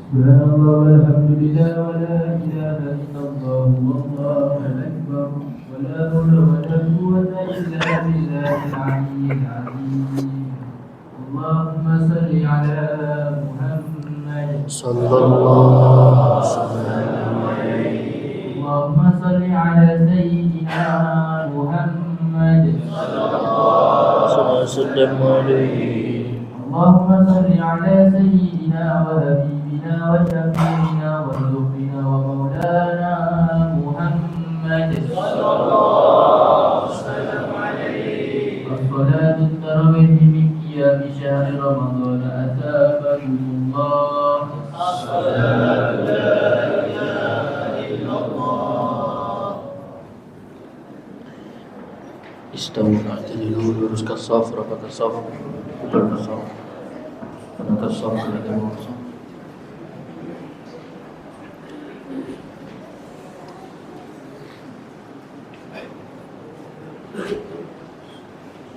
سبحان الله والحمد لله ولا إله إلا الله والله أكبر ولا حول ولا قوة إلا بالله العلي العظيم اللهم صل على محمد صلى الله وسلم اللهم صل على سيدنا محمد وسلم عليه اللهم صل على سيدنا وحبيبنا وشفيعنا وذكرنا ومولانا محمد الصلاة التراويح من قيام شهر رمضان أثابكم الله استووا اعتدلوا luruskan saf rapatkan saf pukul saf penata saf lagi saf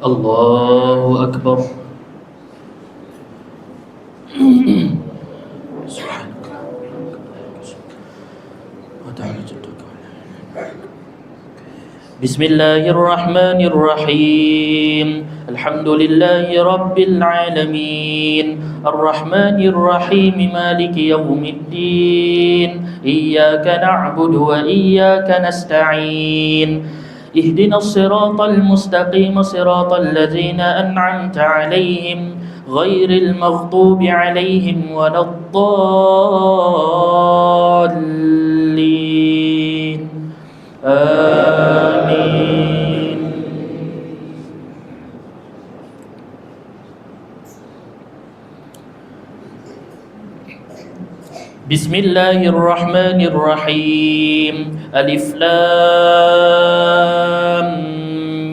Allahu Akbar. Subhanallah. Wa ta'ala jadduka. بسم الله الرحمن الرحيم الحمد لله رب العالمين الرحمن الرحيم مالك يوم الدين إياك نعبد وإياك نستعين اهدنا الصراط المستقيم صراط الذين أنعمت عليهم غير المغضوب عليهم ولا الضالين آمين. بسم الله الرحمن الرحيم ألف لام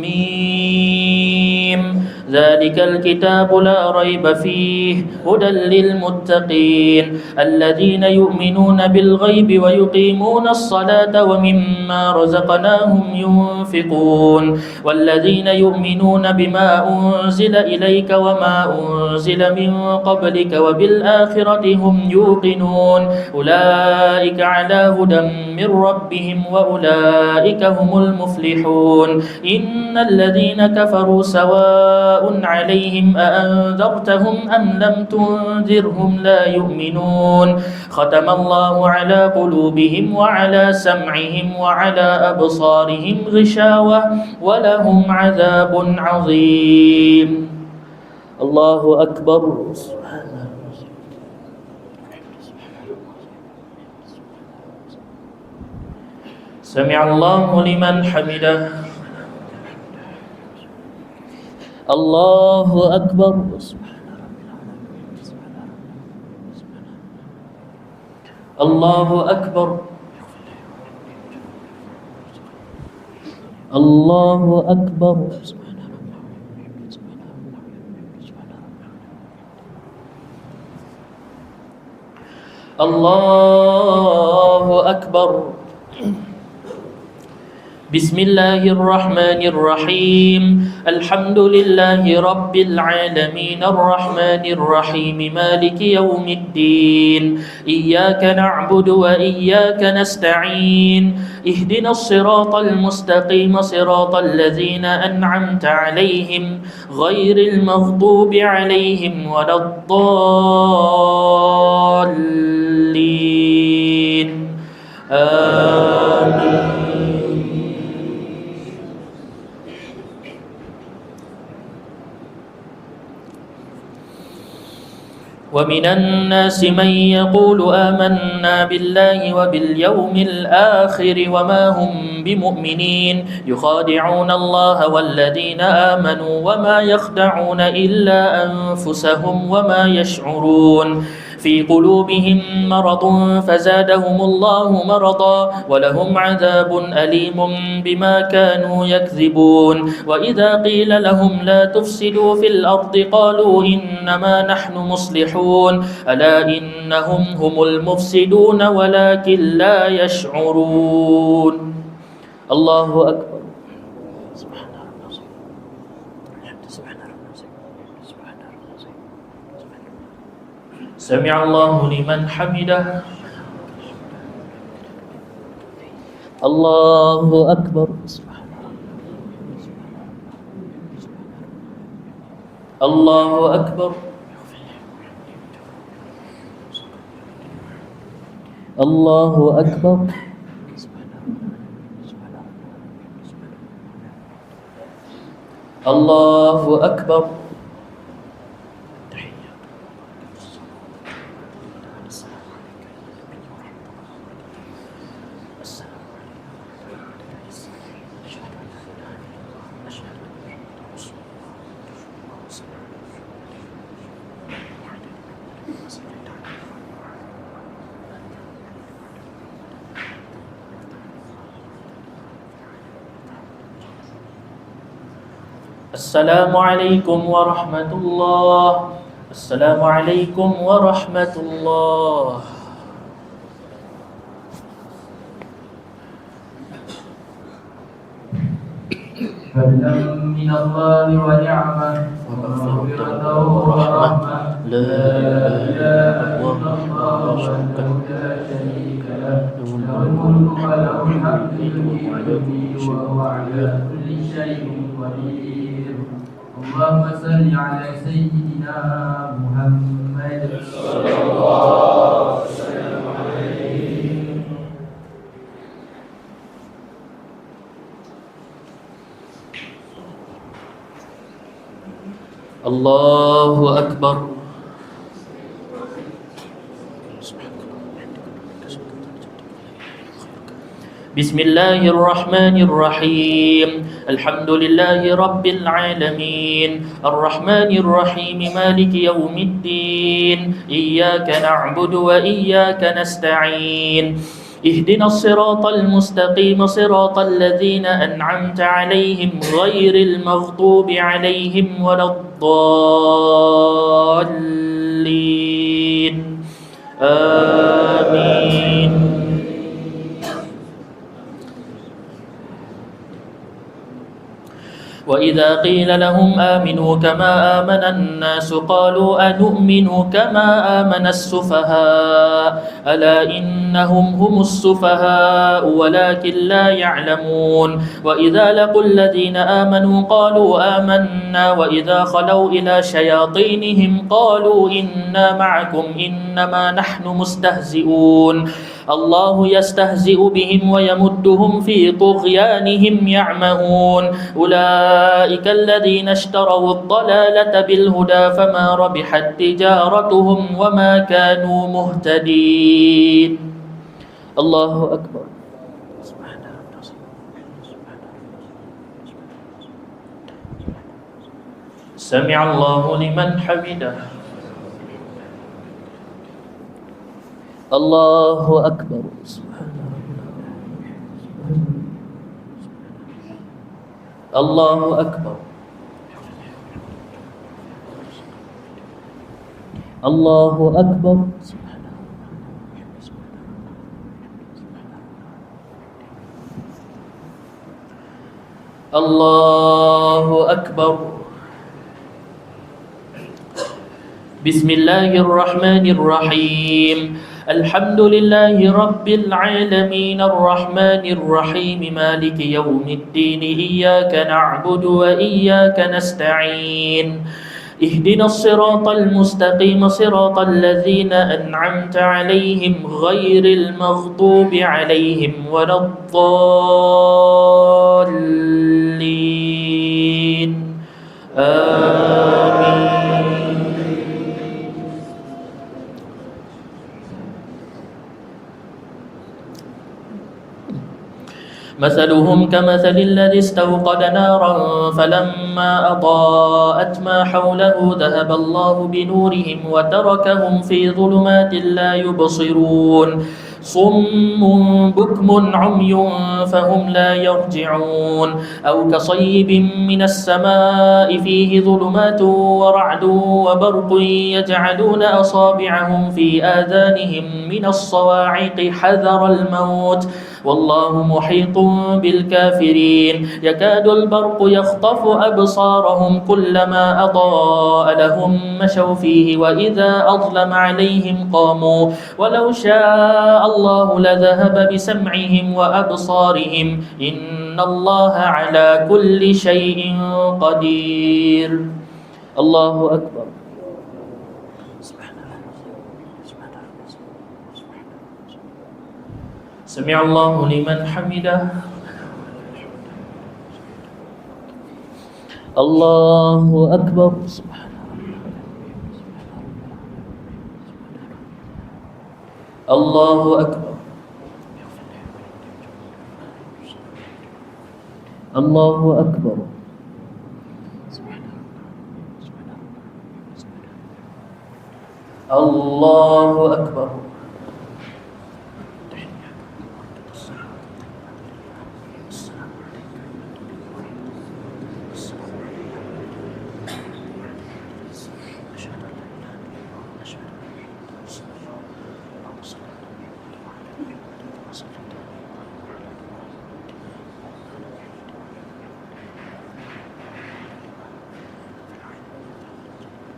ميم ذلك الكتاب لا ريب فيه هدى للمتقين الذين يؤمنون بالغيب ويقيمون الصلاة ومما رزقناهم ينفقون والذين يؤمنون بما أنزل إليك وما أنزل من قبلك وبالآخرة هم يوقنون أولئك على هدى من ربهم وأولئك هم المفلحون إن الذين كفروا سواء عليهم أأنذرتهم أم لم تنذرهم لا يؤمنون ختم الله على قلوبهم وعلى سمعهم وعلى أبصارهم غشاوة ولهم عذاب عظيم. الله أكبر. سمع الله لمن حمده. الله أكبر. الله أكبر. الله أكبر. الله أكبر. بسم الله الرحمن الرحيم الحمد لله رب العالمين الرحمن الرحيم مالك يوم الدين إياك نعبد وإياك نستعين اهدنا الصراط المستقيم صراط الذين أنعمت عليهم غير المغضوب عليهم ولا الضالين آمين. ومن الناس من يقول آمنا بالله وباليوم الآخر وما هم بمؤمنين يخادعون الله والذين آمنوا وما يخدعون إلا أنفسهم وما يشعرون في قلوبهم مرض فزادهم الله مرضا ولهم عذاب أليم بما كانوا يكذبون وإذا قيل لهم لا تفسدوا في الأرض قالوا إنما نحن مصلحون ألا إنهم هم المفسدون ولكن لا يشعرون. الله أكبر. سمع الله لمن حمده. الله أكبر. الله أكبر. الله أكبر. الله أكبر. السلام عليكم ورحمة الله. السلام عليكم ورحمة الله. فضلا من الله ونعمة ومغفرة ورحمة. لا إله إلا الله وحده لا شريك له له الملك وله الحمد يحيي وهو على كل شيء قدير. اللهم صل على سيدنا محمد صلى الله وسلم عليه. الله أكبر. بسم الله الرحمن الرحيم. الحمد لله رب العالمين الرحمن الرحيم مالك يوم الدين إياك نعبد وإياك نستعين اهدنا الصراط المستقيم صراط الذين أنعمت عليهم غير المغضوب عليهم ولا الضالين آمين. وإذا قيل لهم آمنوا كما آمن الناس قالوا أنؤمن كما آمن السفهاء ألا إنهم هم السفهاء ولكن لا يعلمون. وإذا لقوا الذين آمنوا قالوا آمنا وإذا خلوا إلى شياطينهم قالوا إنا معكم إنما نحن مستهزئون. الله يستهزئ بهم ويمدهم في طغيانهم يعمهون. أولئك الذين اشتروا الضلالة بالهدى فما ربحت تجارتهم وما كانوا مهتدين. الله أكبر. سمع الله لمن حمده. الله أكبر. الله أكبر. الله أكبر. الله أكبر. بسم الله الرحمن الرحيم. الحمد لله رب العالمين الرحمن الرحيم مالك يوم الدين إياك نعبد وإياك نستعين اهدنا الصراط المستقيم صراط الذين أنعمت عليهم غير المغضوب عليهم ولا الضالين آمين. مثلهم كمثل الذي استوقد نارا فلما أضاءت ما حوله ذهب الله بنورهم وتركهم في ظلمات لا يبصرون. صم بكم عمي فهم لا يرجعون. أو كصيب من السماء فيه ظلمات ورعد وبرق يجعلون أصابعهم في آذانهم من الصواعق حذر الموت والله محيط بالكافرين يكاد البرق يخطف أبصارهم كلما أضاء لهم مشوا فيه وإذا أظلم عليهم قاموا ولو شاء الله لذهب بسمعهم وأبصارهم إن الله على كل شيء قدير. الله أكبر. سمع الله لمن حمده. الله أكبر. الله أكبر. الله أكبر. الله أكبر.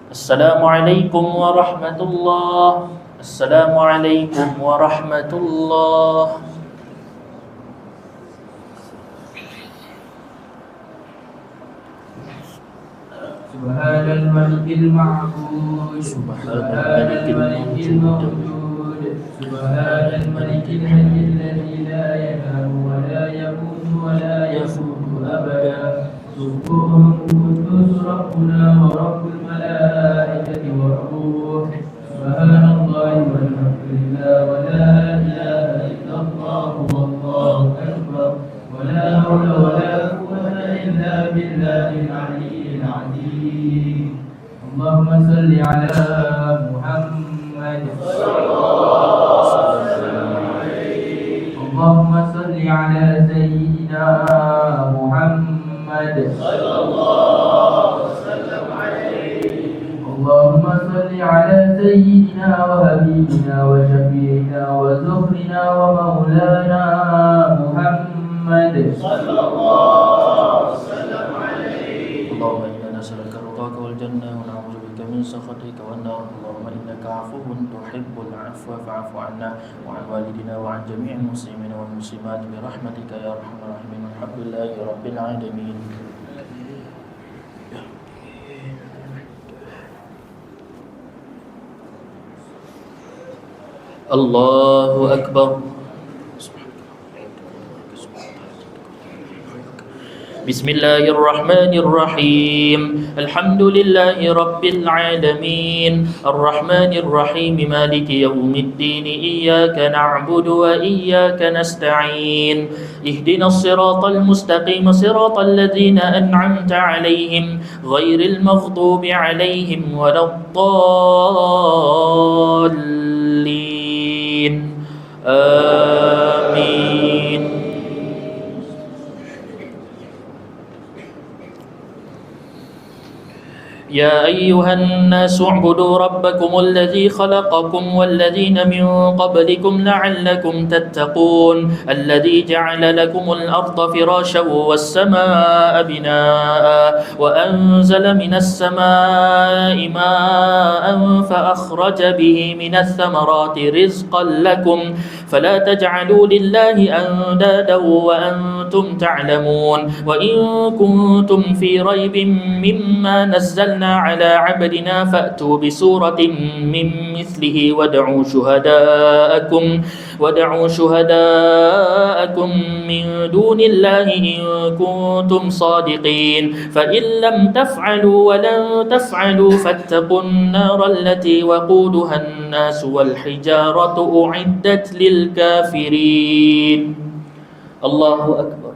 السلام عليكم ورحمة الله. السلام عليكم ورحمة الله. سبحان الملك المعبود سبحان الملك الموجود سبحان الملك الحي الذي لا ينام ولا يموت ولا يموت أبدا سبحان قدوس ربنا ورب الملائكة والروح سبحان الله والحمد لله ولا إله إلا الله والله أكبر ولا حول ولا قوة إلا بالله العلي العظيم. اللهم صل على محمد اللهم صل على سيدنا محمد اللهم صل على سيدنا وحبيبنا وشفيعنا وزهرنا ومولانا محمد اللهم إنا نسألك رضاك والجنة ونعوذ بك من سخطك والنار. اللهم إنك عفو تحب العفو فاعف عنا وعن والدنا وعن جميع المسلمين والمسلمات برحمتك يا أرحم الراحمين. الحمد لله رب العالمين. الله أكبر. بسم الله الرحمن الرحيم. الحمد لله رب العالمين الرحمن الرحيم مالك يوم الدين إياك نعبد وإياك نستعين اهدنا الصراط المستقيم صراط الذين أنعمت عليهم غير المغضوب عليهم ولا الضالين آمين. يا أيها الناس اعبدوا ربكم الذي خلقكم والذين من قبلكم لعلكم تتقون الذي جعل لكم الأرض فراشا والسماء بناء وأنزل من السماء ماء فأخرج به من الثمرات رزقا لكم فلا تجعلوا لله أندادا وأنتم تعلمون وإن كنتم في ريب مما نزلنا على عبدنا فأتوا بسورة من مثله ودعوا شهداءكم من دون الله إن كنتم صادقين فإن لم تفعلوا ولن تفعلوا فاتقوا النار التي وقودها الناس والحجارة أعدت للكافرين. الله أكبر.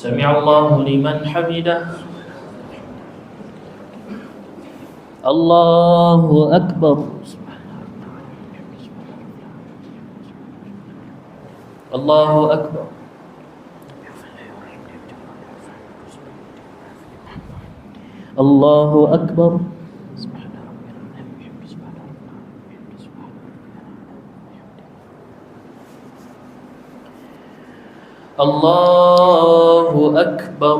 سمع الله لمن حمده. الله أكبر. الله أكبر. الله أكبر. الله أكبر.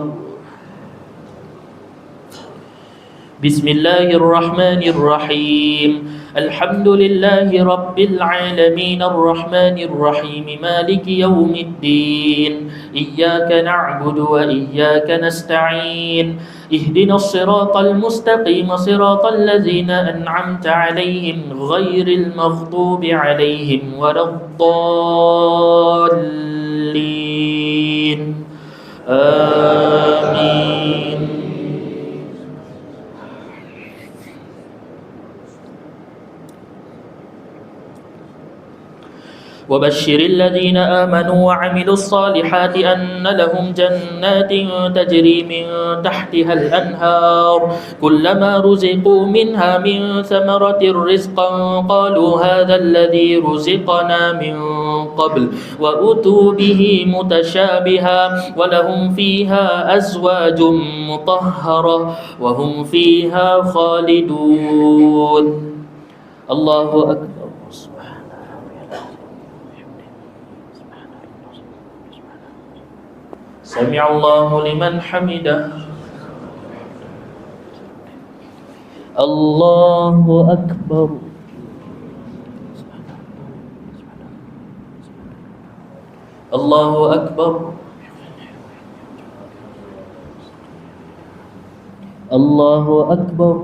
بسم الله الرحمن الرحيم. الحمد لله رب العالمين الرحمن الرحيم مالك يوم الدين إياك نعبد وإياك نستعين اهدنا الصراط المستقيم صراط الذين أنعمت عليهم غير المغضوب عليهم ولا الضالين آمين. وبشر الذين آمنوا وعملوا الصالحات أن لهم جنات تجري من تحتها الأنهار كلما رزقوا منها من ثمرة رزقا قالوا هذا الذي رزقنا من قبل وأتوا به متشابها ولهم فيها أزواج مطهرة وهم فيها خالدون. الله أكبر. سمع الله لمن حمده. الله أكبر. الله أكبر. الله أكبر.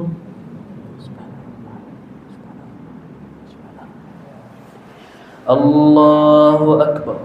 الله أكبر.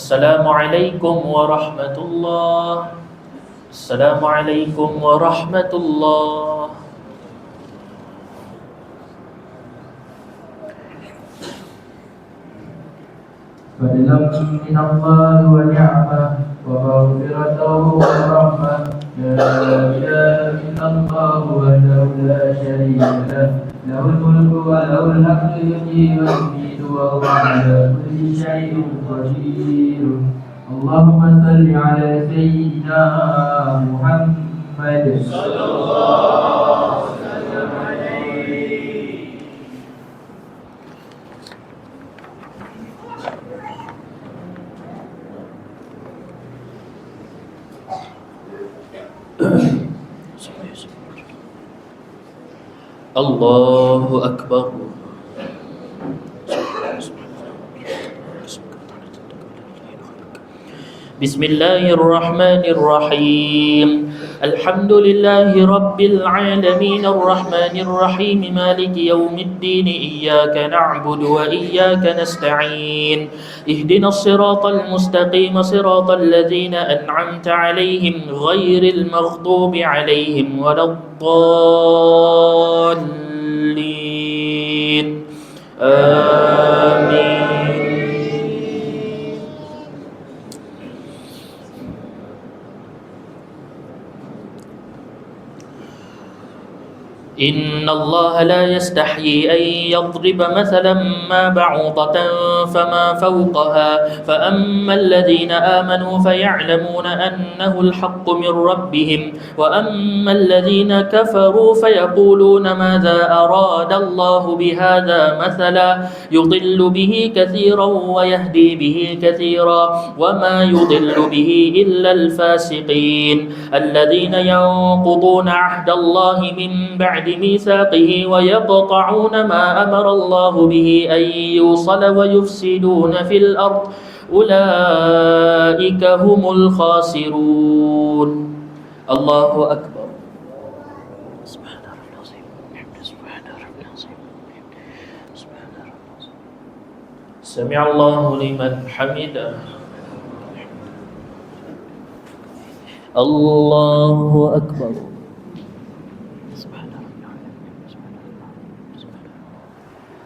السلام عليكم ورحمة الله. السلام عليكم ورحمة الله. فضلا من الله ونعمة ومغفرته ورحمة. لا إله إلا الله وحده لا شريك له له الملك وله الحمد يحيي ويميت وهو على كل شيء قدير. اللهم صل على سيدنا محمد صلى الله وسلم عليه. الله أكبر. بسم الله الرحمن الرحيم. الحمد لله رب العالمين الرحمن الرحيم مالك يوم الدين إياك نعبد وإياك نستعين اهدنا الصراط المستقيم صراط الذين أنعمت عليهم غير المغضوب عليهم ولا الضالين آمين. إن الله لا يستحيي أن يضرب مثلا ما بعوضة فما فوقها فأما الذين آمنوا فيعلمون أنه الحق من ربهم وأما الذين كفروا فيقولون ماذا أراد الله بهذا مثلا يضل به كثيرا ويهدي به كثيرا وما يضل به إلا الفاسقين الذين ينقضون عهد الله من بعد ميثاقه ويقطعون ما أمر الله به أن يوصل ويفسدون في الأرض أولئك هم الخاسرون. الله أكبر. سمع الله لمن حمده. الله أكبر.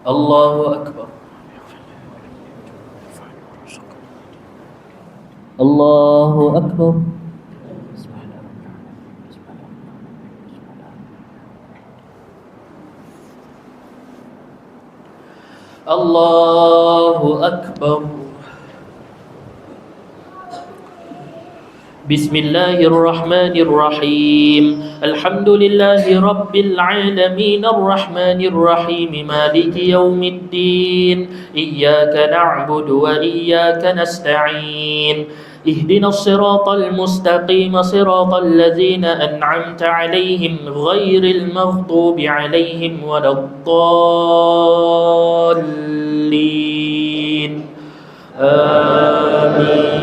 الله أكبر. الله أكبر. الله أكبر. بسم الله الرحمن الرحيم. الحمد لله رب العالمين الرحمن الرحيم مالك يوم الدين. إياك نعبد وإياك نستعين. اهدنا الصراط المستقيم صراط الذين أنعمت عليهم غير المغضوب عليهم ولا الضالين. آمين.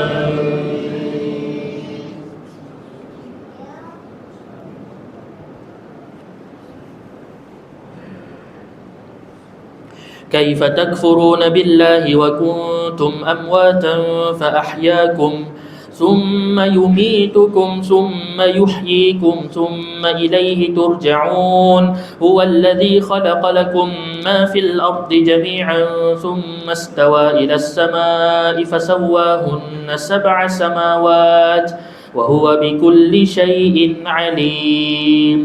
كيف تكفرون بالله وكنتم أمواتا فأحياكم ثم يميتكم ثم يحييكم ثم إليه ترجعون. هو الذي خلق لكم ما في الأرض جميعا ثم استوى إلى السماء فسواهن 7 سماوات وهو بكل شيء عليم.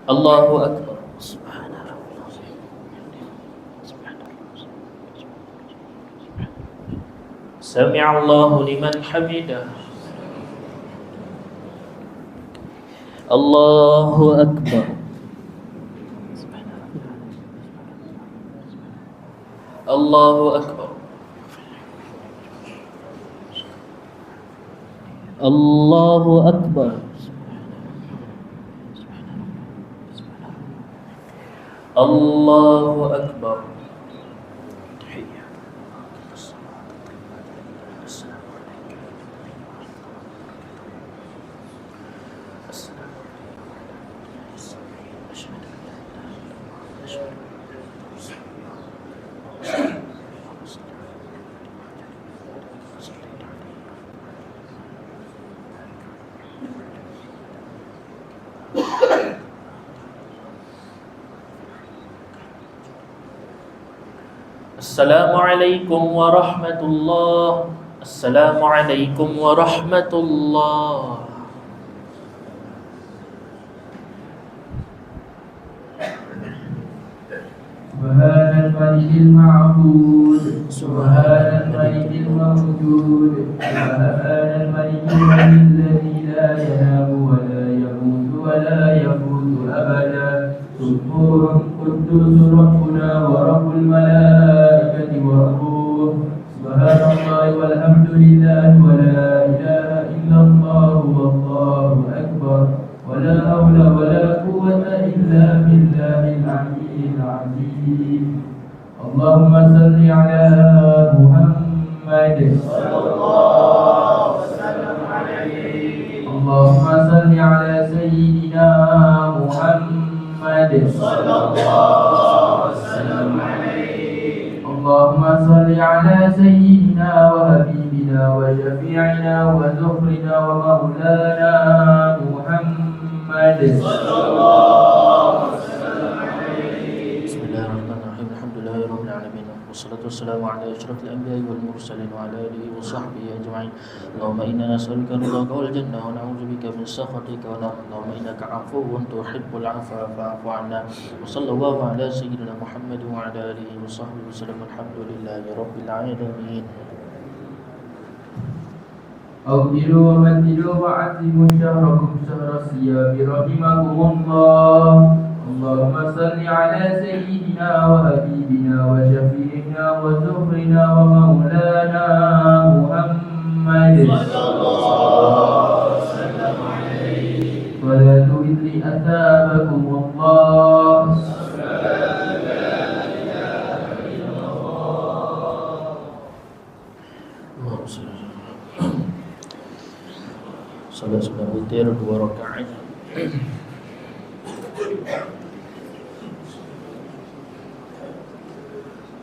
الله أكبر. سمع الله لمن حمده. الله أكبر. الله أكبر. الله أكبر. الله أكبر. السلام عليكم ورحمة الله. السلام عليكم ورحمة الله. سبحان الملك المعبود سبحان الملك الموجود سبحان الملك الذي لا ينام ولا يموت ولا يموت أبدا. سبحان قدوس ربنا ورب الملائكة والروح. سبحان الله والحمد لله ولا إله إلا الله والله أكبر. ولا حول ولا قوة إلا بالله العلي العظيم. اللهم صل على محمد صلى الله وسلم عليه. اللهم صل على سيدنا محمد صلى الله وسلم عليه. اللهم صل على سيدنا وحبيبنا وشفيعنا وزهرنا ومولانا محمد صلى الله وسلم عليه. بسم الله الرحمن الرحيم. الحمد لله رب العالمين والصلاة والسلام على أشرف الأنبياء والمرسلين وعلى آله وصحبه أجمعين. اللهم إنا نسألك رضاك والجنة ونعوذ بك من سخطك ونار. اللهم إنك عفو تحب العفو فاعف عنا. وصلى الله على سيدنا محمد وعلى آله وصحبه وسلم. الحمد لله رب العالمين. أغفروا ومددوا وعزموا شهركم شهر الصيام رحمكم الله. اللهم صل على سيدنا وحبيبنا وشفيعنا وزهرنا ومولانا محمد صلى الله وسلم عليه. صلاة إذ أثابكم الله. Salat sudah witir 2 rakaat.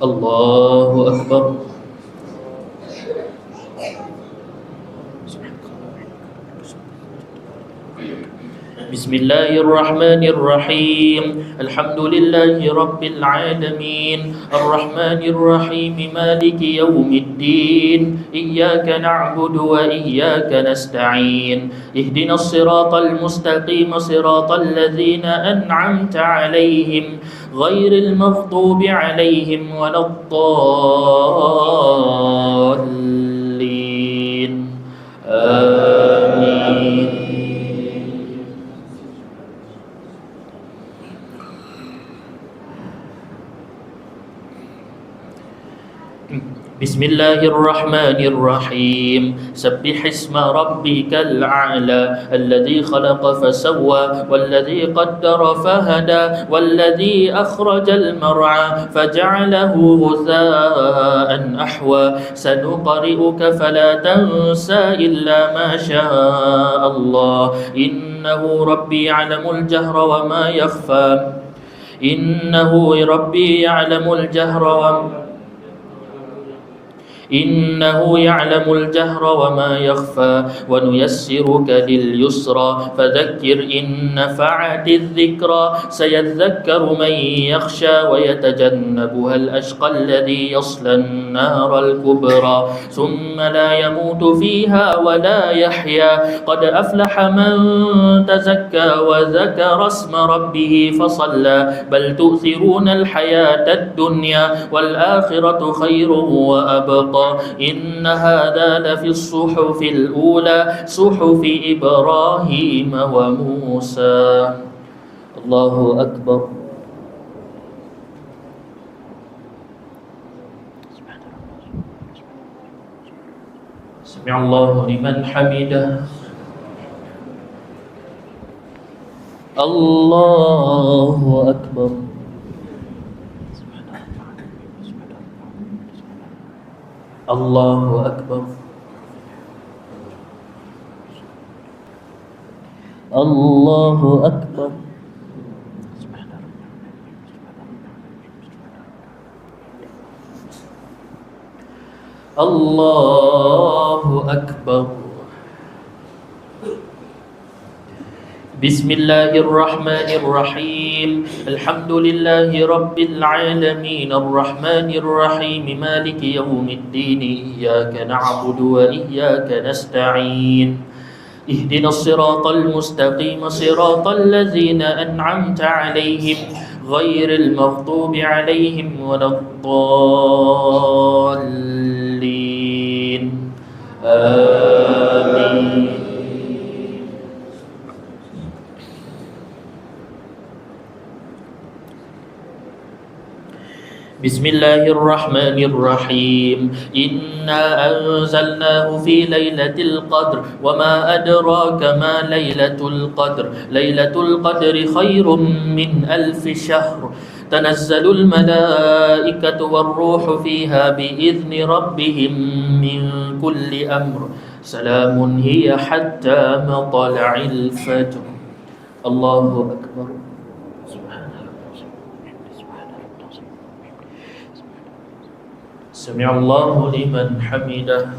Allahu Akbar. بسم بسم الله الرحمن الرحيم الحمد لله رب العالمين الرحمن الرحيم مالك يوم الدين إياك نعبد وإياك نستعين اهدنا الصراط المستقيم صراط الذين أنعمت عليهم غير المغضوب عليهم ولا الضالين آمين. بسم الله الرحمن الرحيم سبح اسم ربك الأعلى الذي خلق فسوى والذي قدر فهدى والذي أخرج المرعى فجعله غثاء أحوى سنقرئك فلا تنسى إلا ما شاء الله إنه ربي يعلم الجهر وما يخفى إنه ربي يعلم الجهر إنه يعلم الجهر وما يخفى ونيسرك لليسرى فذكر إن نفعت الذكرى سيذكر من يخشى ويتجنبها الأشقى الذي يصلى النار الكبرى ثم لا يموت فيها ولا يحيا قد أفلح من تزكى وذكر اسم ربه فصلى بل تؤثرون الحياة الدنيا والآخرة خير وأبقى إن هذا لفي الصحف الأولى صحف إبراهيم وموسى. الله أكبر. سمع الله لمن حمده. الله أكبر. الله أكبر. الله أكبر. الله أكبر. بسم الله الرحمن الرحيم الحمد لله رب العالمين الرحمن الرحيم مالك يوم الدين إياك نعبد وإياك نستعين اهدنا الصراط المستقيم صراط الذين أنعمت عليهم غير المغضوب عليهم ولا الضالين آمين. بسم الله الرحمن الرحيم إنا أنزلناه في ليلة القدر وما أدراك ما ليلة القدر ليلة القدر خير من 1000 شهر تنزل الملائكة والروح فيها بإذن ربهم من كل أمر سلام هي حتى مطلع الفجر. الله أكبر. سمع الله لمن حمده.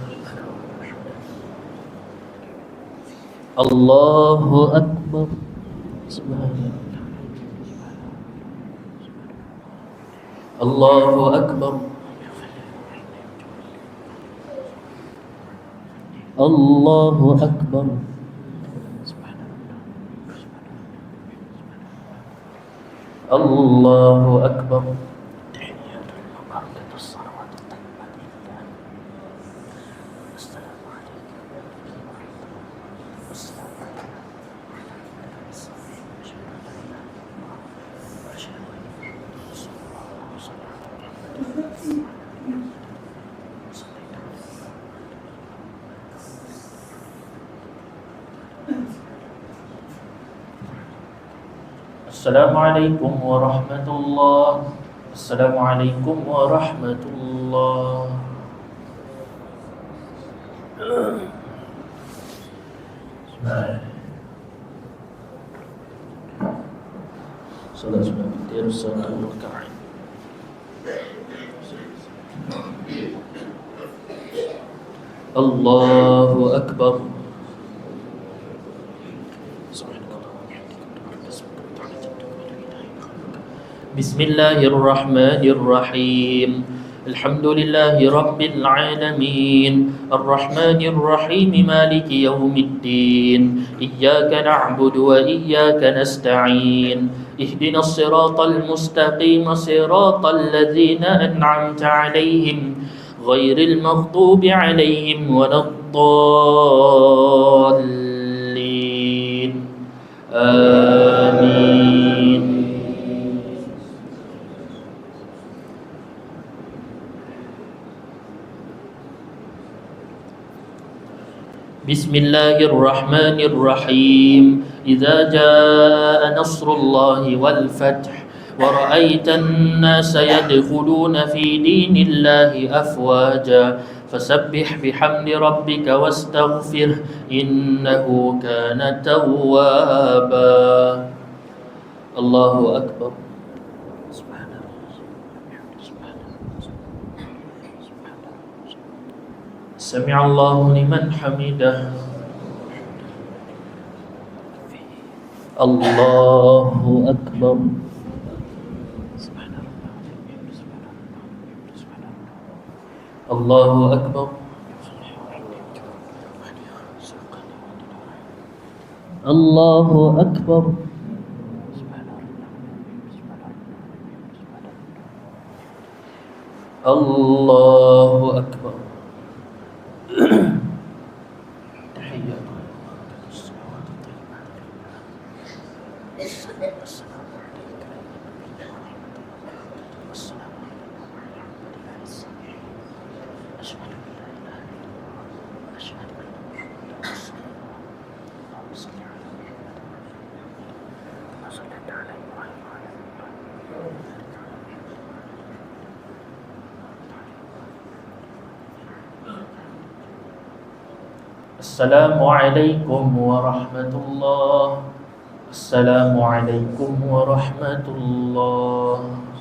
الله أكبر. الله أكبر. الله أكبر. الله أكبر. السلام عليكم ورحمة الله. السلام عليكم ورحمة الله. صلاة الفجر صلاة الركعتين. الله أكبر. سبحانك اللهم وبحمدك Bismillahirrahmanirrahim. Alhamdulillahi Rabbil Alamin. Ar-Rahmanir-Rahim. Maliki yawmiddin. Iyyaka na'budu wa iyyaka nasta'in. Ihdinas siratal mustaqim. Siratal ladzina an'amta 'alaihim ghairil maghdubi 'alaihim waladdallin. Amin. Bismillahirrahmanirrahim. Idza jaa nasrullahi wal fath wa ra'aitan nasa yadkhuluna fi dinillahi afwaja fasabbih bihamdi rabbika wastaghfir innahu kana tawwaba. Allahu akbar. Sami'allahu liman hamidah. Allahu akbar. Allahu akbar. Allahu akbar. Allahu akbar. Assalamualaikum warahmatullahi. Assalamualaikum warahmatullahi.